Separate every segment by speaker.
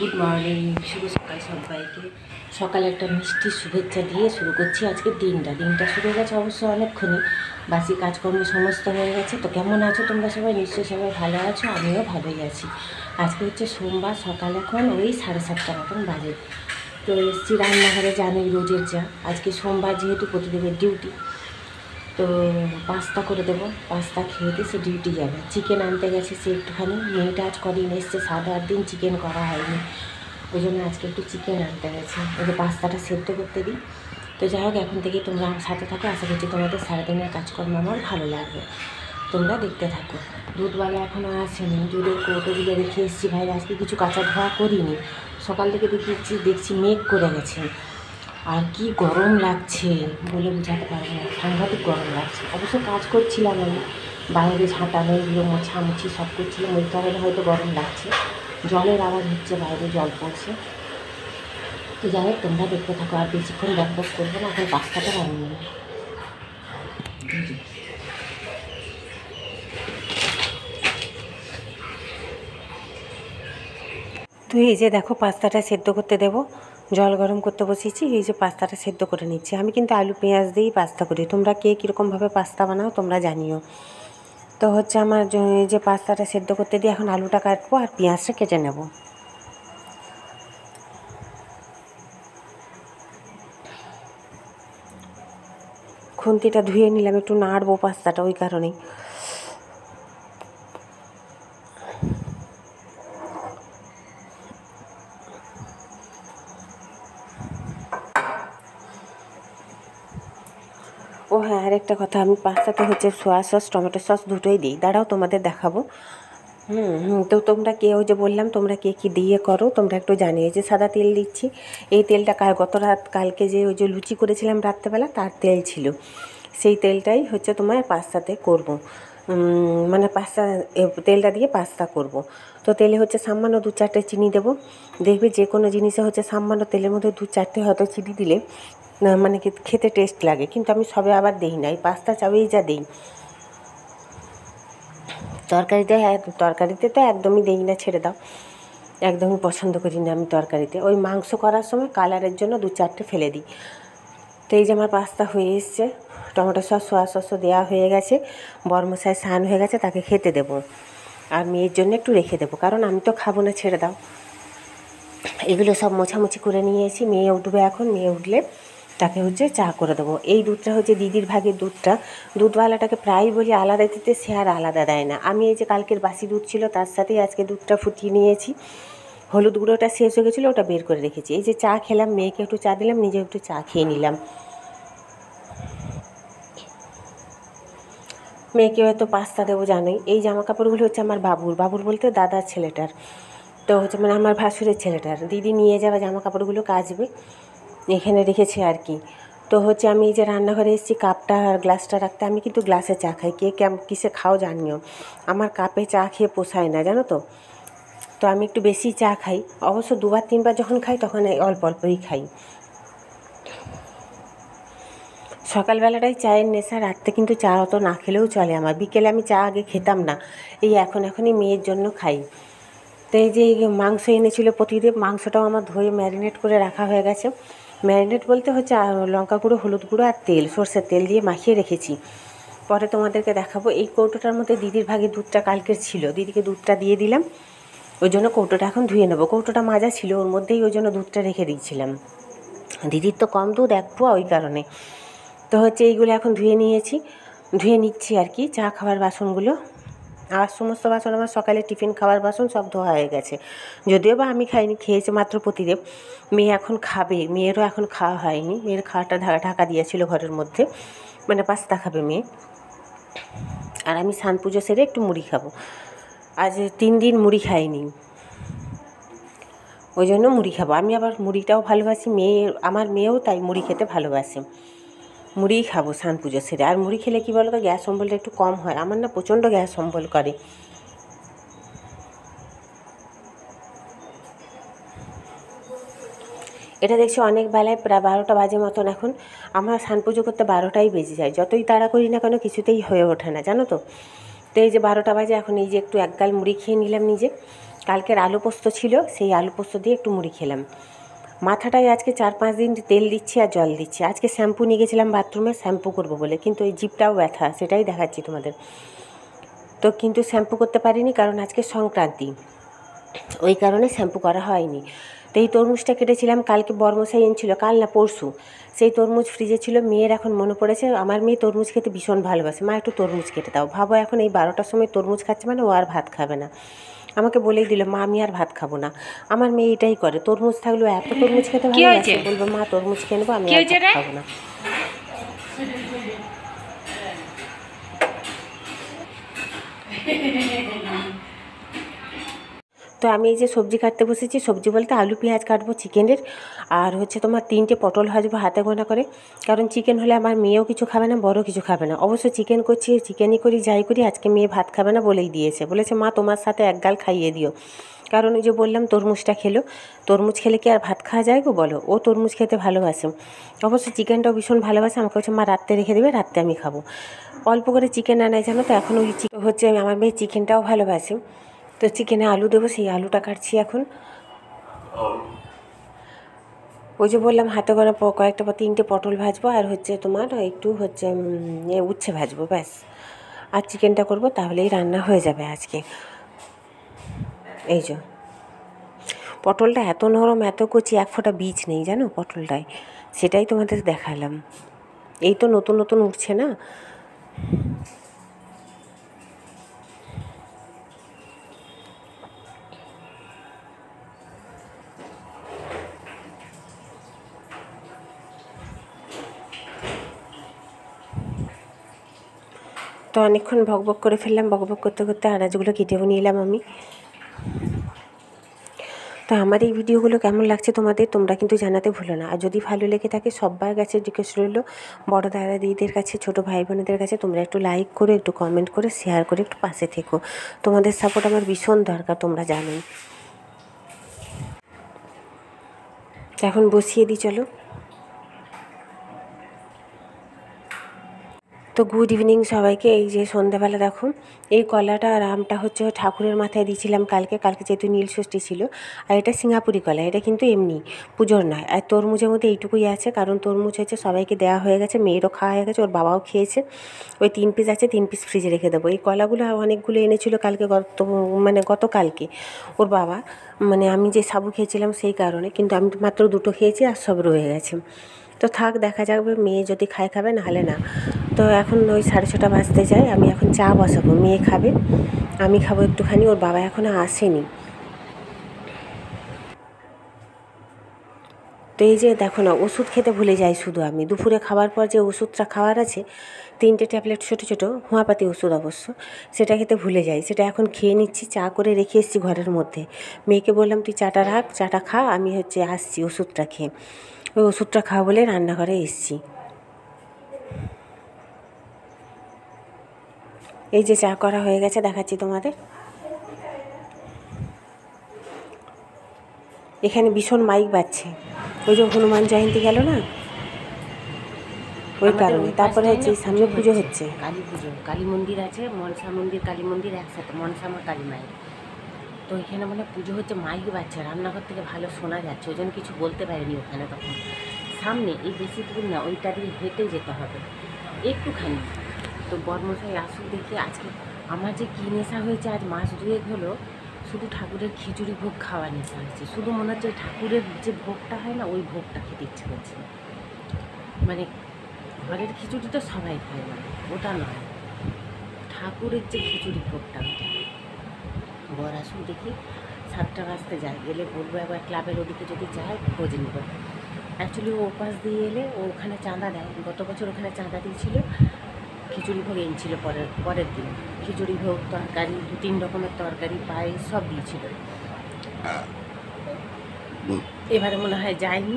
Speaker 1: Good morning, শুভ সকাল সবাইকে। সকালে একটা মিষ্টি শুভেচ্ছা দিয়ে শুরু করছি আজকের দিনটা শুরু হয়ে গেছে অবশ্য অনেকক্ষণই। বাসি কাজকর্ম সমস্ত হয়ে গেছে। তো কেমন আছো তোমরা সবাই? নিশ্চয়ই সবাই ভালো আছো, আমিও ভালোই আছি। আজকে হচ্ছে সোমবার, সকাল এখন ওই 7:30 মতন বাজে। তো এসছি রান্নাঘরে, জানোই রোজের যা। আজকে সোমবার যেহেতু প্রতিদিনের ডিউটি, তো পাস্তা করে দেবো। পাস্তা খেয়ে দিয়ে সে ডিউটি যাবে। চিকেন আনতে গেছে সে একটুখানি, মেয়েটা আজ কদিন এসছে, 7-8 দিন চিকেন করা হয়নি, ওই জন্য আজকে একটু চিকেন আনতে গেছে। ওই যে পাস্তাটা সেদ্ধ করতে দিই। তো যাই হোক, এখন থেকে তোমরা আমার সাথে থাকো, আশা করছি তোমাদের সারাদিনের কাজকর্ম আমার ভালো লাগবে, তোমরা দেখতে থাকো। দুধওয়ালা এখনও আসেনি, দুধের কৌটোগুলো রেখে এসেছি। ভাই আজকে কিছু কাঁচা ধোয়া করিনি, সকাল থেকে দেখছি মেঘ করে গেছে। আর কি গরম লাগছে বলে বোঝাতে পারবো না, সাংঘাতিক গরম লাগছে। অবশ্য কাজ করছিলাম আমি, বাইরে ঝাঁটানো এগুলো মোছামুছি সব করছিলাম, ওই কারণে হয়তো গরম লাগছে। জলের আওয়াজ হচ্ছে, বাইরে জল পড়ছে। তো যাই হোক, তোমরা দেখতে থাকো, আর বেশিক্ষণ ব্যাকবাস করবো না, এখন পাস্তাটা বানিয়ে নেব। তো এই যে দেখো, পাস্তাটা সেদ্ধ করতে দেবো, জল গরম করতে বসিয়েছি। এই যে পাস্তাটা সেদ্ধ করে নিচ্ছি। আমি কিন্তু আলু পেঁয়াজ দিয়েই পাস্তা করি, তোমরা কে কীরকমভাবে পাস্তা বানাও তোমরা জানিও। তো হচ্ছে আমার এই যে পাস্তাটা সেদ্ধ করতে দিয়ে এখন আলুটা কাটবো আর পেঁয়াজটা কেটে নেব। খুন্তিটা ধুয়ে নিলাম, একটু নাড়বো পাস্তাটা, ওই কারণেই। ও হ্যাঁ, আরেকটা কথা, আমি পাস্তাতে হচ্ছে সয়া সস টমেটো সস দুটোই দিই, দাঁড়াও তোমাদের দেখাবো। তো তোমরা কে, ওই যে বললাম তোমরা কে কী দিয়ে করো তোমরা একটু জানিয়ে। যে সাদা তেল দিচ্ছি, এই তেলটা কালকে যে ওই যে লুচি করেছিলাম রাত্রেবেলা, তার তেল ছিল, সেই তেলটাই হচ্ছে তোমার পাস্তাতে করব। মানে পাস্তা তেলটা দিয়ে পাস্তা করব। তো তেলে হচ্ছে সামান্য 2-4টে চিনি দেবো। দেখবে যে কোনো জিনিসে হচ্ছে সামান্য তেলের মধ্যে 2-4টে হয়তো চিনি দিলে মানে খেতে টেস্ট লাগে, কিন্তু আমি সবে আবার দিই না, এই পাস্তা চাউই যা দিই। তরকারিতে তো একদমই দিই না, ছেড়ে দাও, একদমই পছন্দ করি না আমি তরকারিতে। ওই মাংস করার সময় কালারের জন্য 2-4টে ফেলে দিই। তো এই যে আমার পাস্তা হয়ে এসছে, টমেটো সস সয়া সসও দেওয়া হয়ে গেছে, বরমশাই স্নান হয়ে গেছে, তাকে খেতে দেবো। আর মেয়ের জন্য একটু রেখে দেবো, কারণ আমি তো খাবো না, ছেড়ে দাও। এগুলো সব মোছামুছি করে নিয়েছি। মেয়ে উঠবে এখন, মেয়ে উঠলে তাকে হচ্ছে চা করে দেবো। এই দুধটা হচ্ছে দিদির ভাগের দুধটা, দুধওয়ালাটাকে প্রায় বলি আলাদা দিতে, সে আর আলাদা দেয় না। আমি এই যে কালকের বাসি দুধ ছিল, তার সাথেই আজকে দুধটা ফুটিয়ে নিয়েছি। হলুদ গুঁড়োটা শেষ হয়ে গেছিলো, ওটা বের করে রেখেছি। এই যে চা খেলাম, মেয়েকে একটু চা দিলাম, নিজে একটু চা খেয়ে নিলাম। মেয়েকেও হয়তো পাস্তা দেবো, জানোই। এই জামা কাপড়গুলো হচ্ছে আমার বাবুর বলতে দাদার ছেলেটার, তো হচ্ছে মানে আমার ভাসুরের ছেলেটার। দিদি নিয়ে যাওয়া জামা কাপড়গুলো কাচবে, এখানে রেখেছি আর কি। তো হচ্ছে আমি এই যে রান্নাঘরে এসেছি, কাপটা আর গ্লাসটা রাখতে। আমি কিন্তু গ্লাসে চা খাই, কে কিসে খাও জানিও, আমার কাপে চা খেয়ে পোষায় না, জানো তো। তো আমি একটু বেশি চা খাই, অবশ্য 2-3বার যখন খাই তখন অল্প অল্পই খাই। সকালবেলাটাই চায়ের নেশা, রাত্রে কিন্তু চা অত না খেলেও চলে আমার। বিকেলে আমি চা আগে খেতাম না, এই এখনই মেয়ের জন্য খাই। তো এই যে মাংস এনেছিল প্রতিদেব, মাংসটাও আমার ধুয়ে ম্যারিনেট করে রাখা হয়ে গেছে। ম্যারিনেট বলতে হচ্ছে লঙ্কা গুঁড়ো, হলুদ গুঁড়ো আর তেল, সর্ষের তেল দিয়ে মাখিয়ে রেখেছি, পরে তোমাদেরকে দেখাবো। এই কৌটোটার মধ্যে দিদির ভাগে দুধটা কালকের ছিল, দিদিকে দুধটা দিয়ে দিলাম, ওই জন্য কৌটোটা এখন ধুয়ে নেবো। কৌটোটা মাজা ছিল ওর মধ্যেই, ওই জন্য দুধটা রেখে দিয়েছিলাম। দিদির তো কম দুধ, 1 পোয়া, ওই কারণে। তো হচ্ছে এইগুলো এখন ধুয়ে নিচ্ছি আর কি। চা খাওয়ার বাসনগুলো আর সমস্ত বাসন আমার সকালে টিফিন খাওয়ার বাসন সব ধোয়া হয়ে গেছে, যদিও বা আমি খাইনি, খেয়েছে মাত্র প্রতিদেব। মেয়ে এখন খাবে, মেয়েরও এখন খাওয়া হয়নি, মেয়ের খাওয়াটা ঢাকা দিয়েছিল ঘরের মধ্যে, মানে পাস্তা খাবে মেয়ে। আর আমি স্নান পুজো সেরে একটু মুড়ি খাবো, আজ 3 দিন মুড়ি খাইনি, ওই জন্য মুড়ি খাবো। আমি আবার মুড়িটাও ভালোবাসি, আমার মেয়েও তাই মুড়ি খেতে ভালোবাসে। মুড়িই খাবো স্নান পুজো সেরে। আর মুড়ি খেলে কী বলো তো, গ্যাস অম্বলটা একটু কম হয়। আমার না প্রচণ্ড গ্যাস অম্বল করে। এটা দেখছি অনেক বেলায়, প্রায় 12টা বাজে মতন এখন। আমার স্নান পুজো করতে 12টাই বেজে যায়, যতই তাড়া করি না কেন কিছুতেই হয়ে ওঠে না, জানো তো। তো এই যে 12টা বাজে এখন, এই যে একটু 1 গাল মুড়ি খেয়ে নিলাম নিজে। কালকের আলু পোস্ত ছিল, সেই আলু পোস্ত দিয়ে একটু মুড়ি খেলাম। মাথাটায় আজকে 4-5 দিন তেল দিচ্ছি আর জল দিচ্ছি। আজকে শ্যাম্পু নিয়ে গেছিলাম বাথরুমে শ্যাম্পু করবো বলে, কিন্তু এই জিভটাও ব্যথা, সেটাই দেখাচ্ছি তোমাদের। তো কিন্তু শ্যাম্পু করতে পারিনি, কারণ আজকে সংক্রান্তি, ওই কারণে শ্যাম্পু করা হয়নি। তো এই তরমুজটা কেটেছিলাম, কালকে বরমশাই এনেছিল, কাল না পরশু। সেই তরমুজ ফ্রিজে ছিল, মেয়ের এখন মনে পড়েছে, আমার মেয়ে তরমুজ খেতে ভীষণ ভালোবাসে, মা একটু তরমুজ কেটে দাও। ভাবো এখন এই 12টার সময় তরমুজ খাচ্ছে মানে ও আর ভাত খাবে না। আমাকে বলেই দিল, মা আমি আর ভাত খাবো না। আমার মেয়ে এটাই করে, তরমুজ থাকলেও এত তরমুজ খেতে ভালোবাসে, বলবো মা তরমুজ খেয়ে নেবো, আমি আর ভাত খাবো না। তো আমি এই যে সবজি কাটতে বসেছি, সবজি বলতে আলু পেঁয়াজ কাটবো চিকেনের, আর হচ্ছে তোমার 3টে পটল ভাজবো হাতে গোনা করে, কারণ চিকেন হলে আমার মেয়েও কিছু খাবে না, বড় কিছু খাবে না। অবশ্য চিকেন করছি, চিকেনই করি যাই করি, আজকে মেয়ে ভাত খাবে না বলেই দিয়েছে, বলেছে মা তোমার সাথে এক গাল খাইয়ে দিও। কারণ ওই যে বললাম তরমুজটা খেলো, তরমুজ খেলে কি আর ভাত খাওয়া যায় গো বলো, ও তরমুজ খেতে ভালোবাসে, অবশ্য চিকেনটাও ভীষণ ভালোবাসে। আমাকে বলছে মা রাত্রে রেখে দেবে, রাত্রে আমি খাবো। অল্প করে চিকেন আনায় জানো তো, এখন ওই হচ্ছে আমার মেয়ে চিকেনটাও ভালোবাসে। তো চিকেনে আলু দেবো, সেই আলুটা কাটছি এখন। ওই যে বললাম হাতে গোনা কয়েকটা 3টে পটল ভাজবো, আর হচ্ছে তোমার একটু হচ্ছে উচ্ছে ভাজবো, ব্যাস। আর চিকেনটা করব, তাহলেই রান্না হয়ে যাবে আজকে। এই যে পটলটা এত নরম, এত কচি, এক ফোঁটা বীজ নেই জানো পটলটায়, সেটাই তোমাদের দেখালাম। এই তো নতুন নতুন উঠছে না। তো অনেকক্ষণ বকবক করে ফেললাম, বকবক করতে করতে আনাজগুলো কেটেও নিয়ে এলাম আমি। তো আমার এই ভিডিওগুলো কেমন লাগছে তোমাদের, তোমরা কিন্তু জানাতে ভুলো না। আর যদি ভালো লেগে থাকে, সবার কাছে রিকোয়েস্ট রইল, বড় দাদা দিদিদের কাছে, ছোটো ভাই বোনেদের কাছে, তোমরা একটু লাইক করে, একটু কমেন্ট করে, শেয়ার করে একটু পাশে থেকো। তোমাদের সাপোর্ট আমার ভীষণ দরকার, তোমরা জানোই। এখন বসিয়ে দিই চলো। তো গুড ইভিনিং সবাইকে। এই যে সন্ধ্যাবেলা দেখো, এই কলাটা আর আমটা হচ্ছে ঠাকুরের মাথায় দিয়েছিলাম কালকে যেহেতু নীলষষ্ঠী ছিল। আর এটা সিঙ্গাপুরি কলা, এটা কিন্তু এমনি পুজোর নয়। আর তরমুজের মধ্যে এইটুকুই আছে, কারণ তরমুজ হচ্ছে সবাইকে দেওয়া হয়ে গেছে, মেয়েরও খাওয়া হয়ে গেছে, ওর বাবাও খেয়েছে। ওই 3 পিস আছে, 3 পিস ফ্রিজে রেখে দেবো। এই কলাগুলো অনেকগুলো এনেছিল কালকে, গতকালকে ওর বাবা, আমি যে সাবু খেয়েছিলাম সেই কারণে, কিন্তু আমি মাত্র 2টো খেয়েছি, আর সব রয়ে গেছে। তো থাক, দেখা যাবে, মেয়ে যদি খাবে, নাহলে না। তো এখন ওই 6:30 বাজতে যায়, আমি এখন চা বসাবো, মেয়ে খাবে, আমি খাবো একটুখানি, ওর বাবা এখনও আসেনি। তো এই যে দেখো না, ওষুধ খেতে ভুলে যাই শুধু আমি, দুপুরে খাওয়ার পর যে ওষুধটা খাওয়ার আছে, 3টে ট্যাবলেট ছোটো ছোটো হোমিওপ্যাথি ওষুধ অবশ্য, সেটা খেতে ভুলে যাই। সেটা এখন খেয়ে নিচ্ছি, চা করে রেখে এসেছি ঘরের মধ্যে। মেয়েকে বললাম তুই চাটা রাখ, চাটা খা, আমি আসছি ওষুধটা খেয়ে। ওই ওষুধটা খাওয়া বলে রান্নাঘরে এসেছি। এই যে চা করা হয়ে গেছে, দেখাচ্ছি তোমাদের। এখানে ভীষণ মাইক বাজছে, ওই যে হনুমান জয়ন্তী গেল না, ওই কারণে। তারপরে হচ্ছে সামনে পুজো হচ্ছে, কালী পুজো, কালী মন্দির আছে, মনসা মন্দির, কালী মন্দির একসাথে, মনসা মা কালী মায়ের। তো এখানে পুজো হচ্ছে, মাইক বাজছে, রান্নাঘর থেকে ভালো শোনা যাচ্ছে, ওই জন্য কিছু বলতে পারিনি ওখানে তখন। সামনে এই বেশি দূর না, ওইটা দিয়ে হেঁটে যেতে হবে একটুখানি। তো বরমশাই আসুক দেখি। আজকে আমার যে কী নেশা হয়েছে, আজ মাস 2 হলো, শুধু ঠাকুরের খিচুড়ি ভোগ খাওয়ার নেশা হয়েছে। শুধু মনে হচ্ছে ঠাকুরের যে ভোগটা হয় না, ওই ভোগটা খেতে ইচ্ছে করছে। ঘরের খিচুড়ি তো সবাই খায়, ওটা নয়, ঠাকুরের যে খিচুড়ি ভোগটা, বর আসুক দেখি। 7টা বাজতে যায়, গেলে বলবো একবার ক্লাবের ওদিকে যদি যায় খোঁজ নিব। অ্যাকচুয়ালি ও উপাস দিয়ে এলে ও ওখানে চাঁদা দেয়, গত বছর ওখানে চাঁদা দিয়েছিল, খিচুড়ি ভোগ এনেছিল পরের দিন। খিচুড়ি ভোগ, তরকারি, 2-3 রকমের তরকারি, পায়েস সব দিয়েছিল। এবারে মনে হয় যায়নি,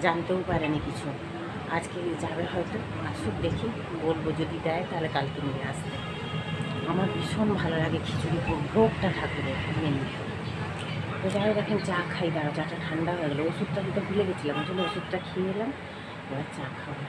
Speaker 1: জানতেও পারেনি কিছু। আজকে যাবে হয়তো, আসুক দেখি, বলবো যদি দেয় তাহলে কালকে নিয়ে আসতে। আমার ভীষণ ভালো লাগে খিচুড়ি ভোগটা ঠাকুরের মেনু। তো যাই হোক, এখন চা খাই, দাঁড়া, চাটা ঠান্ডা হয়ে গেলো, ওষুধটা দিতে ভুলে গেছিলাম, ওই জন্য ওষুধটা খেয়ে এলাম, এবার চা খাবো।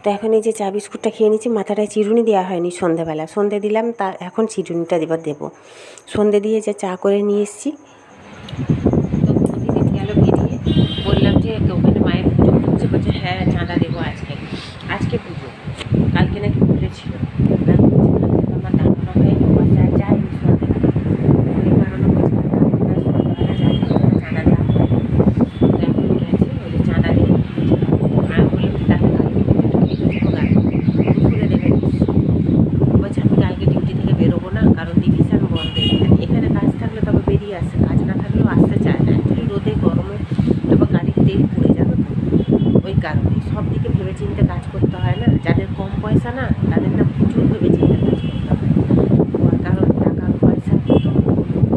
Speaker 2: তো এখন এই যে চা বিস্কুটটা খেয়ে নিচ্ছি, মাথাটায় চিরুনি দেওয়া হয়নি সন্ধেবেলা, সন্ধে দিলাম, তা এখন চিরুনিটা দেবো। সন্ধে দিয়ে যে চা করে নিয়ে এসেছি।
Speaker 1: তো প্রতিদিন গেল বেরিয়ে, বললাম যে ওখানে মায়ের পুজো হচ্ছে, বলছে হ্যাঁ চাঁদা দেবো আজকে পুজো, কালকে নাকি পুজো ছিল। কালকে আমার দাঁড়ানো হয়নি, বলছে আর যাইনি সন্ধ্যেবেলা, ওই কারণে বলছে সন্ধ্যেবেলা যাই চাঁদা দেওয়া হয়। তো এখন গেছে, বলে চাঁদা দেবে। আমি বললাম যে তাহলে কালকে দুপুরে দেবে। বলছে আমি কালকে ডিউটি থেকে বেরোবো না, কারণ ডিভিশন বন্ধ। এখানে কাজ থাকলে তবে বেরিয়ে আসে, কাজ না থাকলেও আসতে চায় না। অ্যাকচুয়ালি রোদে গরমে তবে গাড়ির তেল পুড়ে যাবে তো, ওই কারণে সব দিকে ভেবে চিন্তে কাজ করতে হয় না। যাদের কম পয়সা না, তাদের না প্রচুর ভেবে চিন্তে কাজ করতে হয়, কারণ টাকা পয়সা তো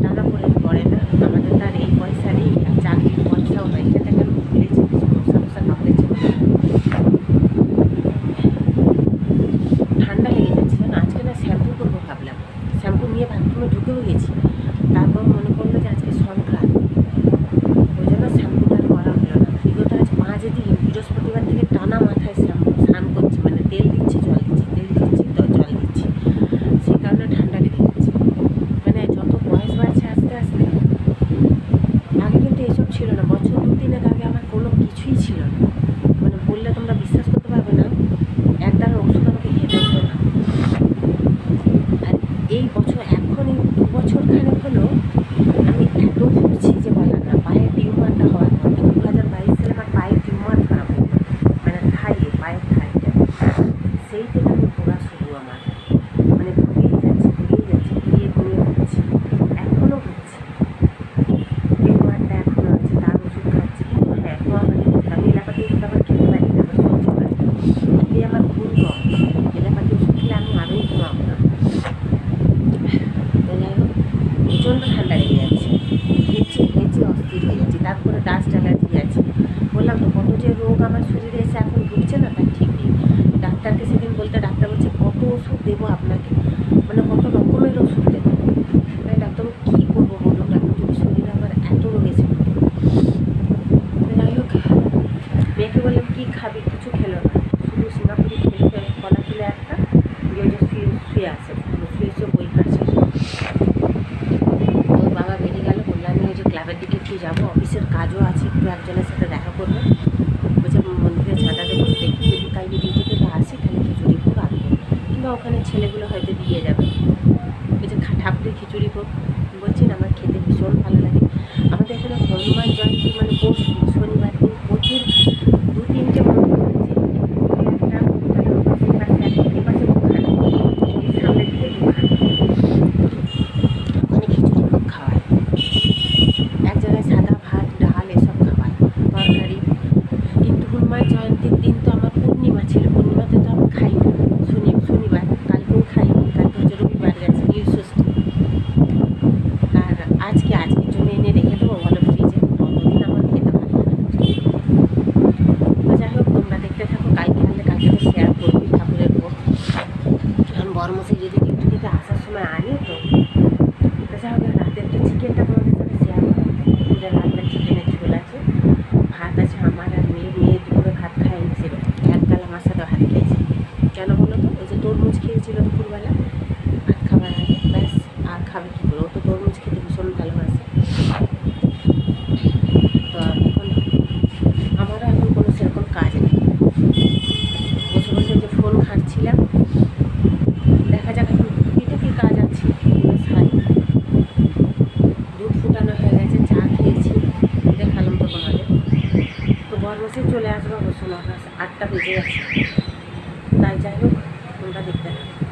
Speaker 1: টানা পড়ে না। আমাদের তার এই পয়সা নেই, আর চাকরির পয়সাও নাই। এটা কেন ভুলেছি, মশা কামড়েছে। ঠান্ডা লেগে যাচ্ছে না, আজকে না শ্যাম্পু করবো ভাবলাম, শ্যাম্পু নিয়ে বাথরুমে ঢুকেও গেছি। তারপর মনে পড়লো যে আজকে সংক্রান্তি, ওই জন্য শ্যাম্পুটা আর করা হলো না। বিগত আজ 5 দিন বৃহস্পতিবার থেকে টানা মাথায় স্নান করছি, মানে তেল দিচ্ছি জল দিচ্ছি, তেল দিচ্ছি তো জল দিচ্ছি, সেই কারণে ঠান্ডা লেগে যাচ্ছে। মানে যত বয়স বাড়ছে আস্তে আস্তে, আগে কিন্তু এসব ছিল না। বছর 2-3 আগে আমার কোনো কিছুই ছিল না, মানে বললে তোমরা বিশ্বাস করতে পারবে না, একদার ওষুধ আমাকে খেতে হতো না। আর এই বছর এখন এই 2 বছর খানেক হলো আমি এত ভুগছি যে বলার না। পায়ের টিউমারটা হওয়ার পর 2022 সালে আমার পায়ের টিউমার ধরা পড়লো, মানে পায়ের থাইটা, সেই থেকে আমি ভোগা শুরু আমার, মানে ঘুরিয়ে যাচ্ছে ঘুরিয়ে হচ্ছে, এখনও হচ্ছে। টিউমারটা এখনও আছে, তার ওষুধ খাচ্ছি। কিন্তু হ্যাঁ আমি এলাকাতে ওষুধ আবার খেতে পারি না, আমার সহ্য হয় না। এই আমার খুব কম, এলাকাতে ওষুধ খেলে আমি আরোই ঘুমাবো না। তো যাই হোক, প্রচণ্ড ঠান্ডা লেগে যাচ্ছে, হেঁচে অস্থির হয়ে যাচ্ছে। তারপরে ডাস্ট অ্যালার্জি আছে। বললাম তো কত যে রোগ আমার শরীরে এসে এখন ঢুকছে না তার ঠিক নেই। ডাক্তারকে সেদিন ডাক্তার বলছে কত ওষুধ দেবো আপনাকে, মানে কত রকমের ওষুধ দেবো। তাই ডাক্তারবাবু কী করবো বলুন, এখন যদি শরীরে আমার এত রোগ এসে ঢুকে। যাই হোক, মেয়েকে বললাম কী খাবি, কিছু খেলো না, শুধু সিঙ্গাপুরি খেলে কলা তুলে একটা যে ওই যে শুয়ে আছে, শুয়ে বই খাচ্ছে। ওর বাবা বেরিয়ে গেল, বললাম আমি ওই যে ক্লাবের দিকে একটু যাবো, অফিসের কাজও আছে, একটু একজনের সাথে দেখা করবো। বলছে মন্দিরে চাঁদা দেবো, দেখি যদি কালকে ডিউটি থেকে আসি তাহলে খিচুড়ি ভোগ আনবো, কিংবা ওখানে ছেলেগুলো হয়তো দিয়ে যাবে। বলছে ঠাকুরের খিচুড়ি ভোগ, বলছি না আমার খেতে ভীষণ ভালো লাগে। আমাদের এখানে হনুমান জয়ন্তী মানে পৌষ শনিবার দিন প্রচুর 2-3টে মন্দির হয়েছে, এপাশে দোকান, এই সামনের দিকে দোকান, ওখানে খিচুড়ি ভোগ খাওয়ায়। এক জায়গায় সাদা ভাত ডাল এসব খাওয়ায়, তরকারি। কিন্তু হনুমান জয়ন্তীর দিন তো আমার পূর্ণিমা ছিল, পূর্ণিমাতে তো আমি খাই না, শনিবার কালকেও খাইনি, কালকে হচ্ছে রবিবার গেছে নীলষষ্ঠী। আর আজকের জন্য এনে রেখে দেবো বলো ফ্রিজে, কতদিন আমার খেতে ভালো লাগে। তো যাই হোক, তোমরা দেখতে থাকো, কালকে তো শেয়ার করবি ঠাকুরের ভোগ। কারণ বড়মশাই যদি ডিউটি থেকে আসার সময় আনি তো যাই হোক, রাতের তো চিকেনটা তোমাদের সাথে শেয়ার করা হয়। দুপুরে রাতের চিকেনের ঝোল আছে, ভাত আছে আমার আর মেয়ে দুপুরে ভাত খায়নি, সেরকম একবেলা আমার সাথে ভাত খেয়েছে। কেন বলো তো, ওই যে তরমুজ খেয়েছিল দুপুরবেলা ভাত খাবার আগে, ব্যাস আর খাবে কী করে, ও তো তরমুজ খেতে ভীষণ ভালোবাসে। তো এখন আমারও এখন কোনো সেরকম কাজ নেই, বসে বসে যে ফোন ঘাঁটছিলাম, দেখা যাক এখন টুকিটাকি কাজ আছে। সারি দুধ ফুটানো হয়ে গেছে, চা খেয়েছি, দেখালাম তো তোমাদের। তো বরমশাই চলে আসবো অবশ্য 9:08 বেজে গেছে। তাই যাই হোক, তোমরা দেখতে থাকো।